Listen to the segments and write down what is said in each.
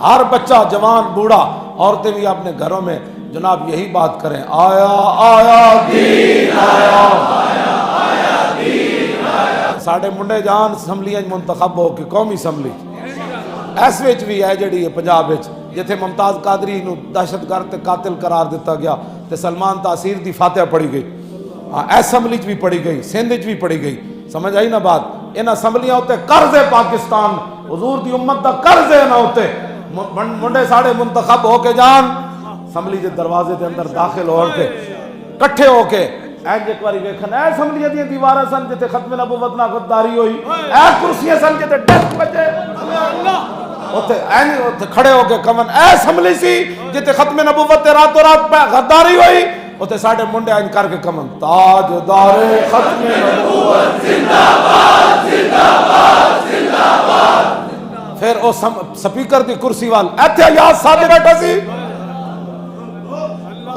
ہر بچہ، جوان، بوڑھا، عورتیں بھی اپنے گھروں میں جناب یہی بات کریں، آیا آیا دین آیا، ساڑے منڈے جان اسمبلیاں منتخب ہو کے قومی اسمبلی ایس وچ بھی ہے جڑی پنجاب وچ جتھے ممتاز قادری نو دہشت گرد تے قاتل قرار دیتا گیا تے سلمان تاثیر دی فاتحہ پڑھی گئی، اسمبلی چ بھی پڑھی گئی، سندھ چ بھی پڑھی گئی، سمجھ آئی نا بات؟ ان اسمبلیاں ہوتے قرض ہے پاکستان، حضور دی امت دا قرض ہے نا ہوتے منڈے ساڑے منتخب ہو کے جان اسمبلی دے دروازے دے اندر داخل ہو کے کٹھے ہو کے اینج ایک باری ویکھن اے اسمبلی دی دیواراں سن جتے ختم نبوت نہ غداری ہوئی، اے کرسیاں سن جتے ڈسک بجے اوتے اینج اوتے کھڑے ہو کے کمن اے اسمبلی سی جتے ختم نبوت تے راتوں رات غداری ہوئی، اوتے ساڈے منڈے اینج کر کے کمن تاجدار ختم نبوت زندہ باد زندہ باد زندہ باد۔ پھر او سپیکر دی کرسی وال ایتھے یاد صاحب بیٹھا سی،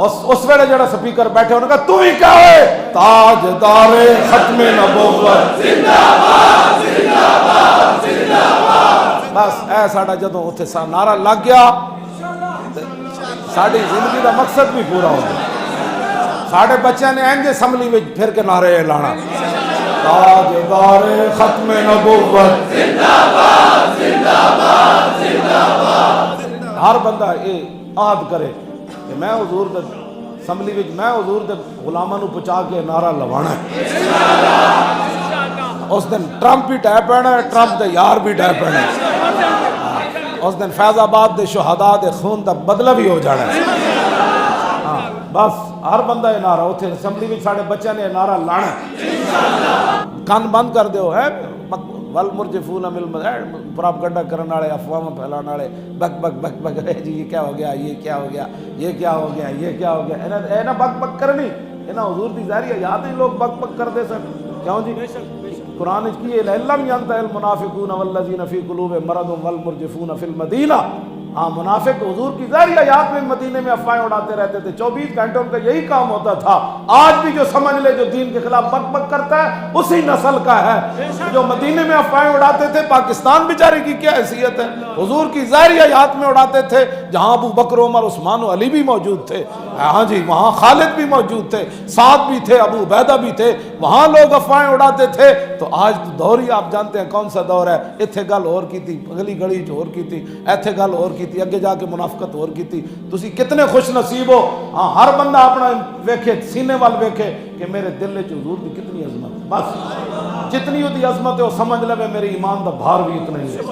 اس ویلے جڑا سپیکر بیٹھے انہوں نے کہا تو ہی کیا ہے؟ تاجدار ختم نبوت زندہ باد زندہ باد زندہ باد۔ بس اے ساڑا جدوں اتھے نعرہ لگ گیا ساڑی زندگی دا مقصد بھی پورا ہو گیا، ساڑے بچے نے اینجے اسمبلی میں پھر کے نعرے لانا، تاجدار ختم نبوت زندہ باد زندہ باد زندہ باد۔ ہر بندہ یہ عہد کرے کہ میں حضور دے اسمبلی وچ میں حضور دے غلاماں نو پہنچا کے نعرہ لوانا ہے۔ اس دن ٹرمپ بھی ڈہ پینا ہے، ٹرمپ دے یار بھی ڈہ پینا ہے، اس دن فیض آباد دے شہداء دے خون دا بدلہ بھی ہو جانا ہے۔ بس ہر بندہ یہ نعرہ اتھے اسمبلی وچ ساڑے بچے نے نعرہ لانا ہے، کان بند کر دیو ہے والمرجفون پراپگنڈا کرنے والے، افواہ پھیلانے والے، بک بک بک بک جی یہ کیا ہو گیا، یہ کیا ہو گیا، یہ کیا ہو گیا، یہ کیا ہو گیا، اے نا بک بک کرنی، اے نا حضور دی ظاہری یاد ہی لوگ بک بک کر دے سن، کیوں جی؟ قرآن کی لَلَّمْ يَنْتَهِ الْمُنَافِقُونَ وَالَّذِينَ فِي قُلُوبِهِمْ مَرَضٌ وَالْمُرْجِفُونَ فِي الْمَدِينَةِ۔ ہاں منافق حضور کی ظاہری حیات میں مدینے میں افواہیں اڑاتے رہتے تھے، 24 گھنٹوں کا یہی کام ہوتا تھا۔ آج بھی جو سمجھ لے جو دین کے خلاف بک بک کرتا ہے اسی نسل کا ہے جو مدینے میں افواہیں اڑاتے تھے۔ پاکستان بیچارے کی کیا حیثیت ہے؟ حضور کی ظاہری حیات میں اڑاتے تھے، جہاں ابو بکر، عمر، عثمان و علی بھی موجود تھے، ہاں جی وہاں خالد بھی موجود تھے، سعد بھی تھے، ابو عبیدہ بھی تھے، وہاں لوگ افواہیں اڑاتے تھے۔ تو آج دور ہی آپ جانتے ہیں کون سا دور ہے، اتھے گل اور کی تھی، اگلی گلی جو اور کی تھی، ایتھے گل اور کی تھی، اگے جا کے منافقت اور کی تھی۔ تسی کتنے خوش نصیب ہو، ہاں ہر بندہ اپنا ویکھے، سینے وال ویکھے کہ میرے دل وچ حضور دی کتنی عظمت، بس جتنی وہ دی عظمت ہے وہ سمجھ لے میرے ایمان دا بھار بھی اتنا ہی ہے۔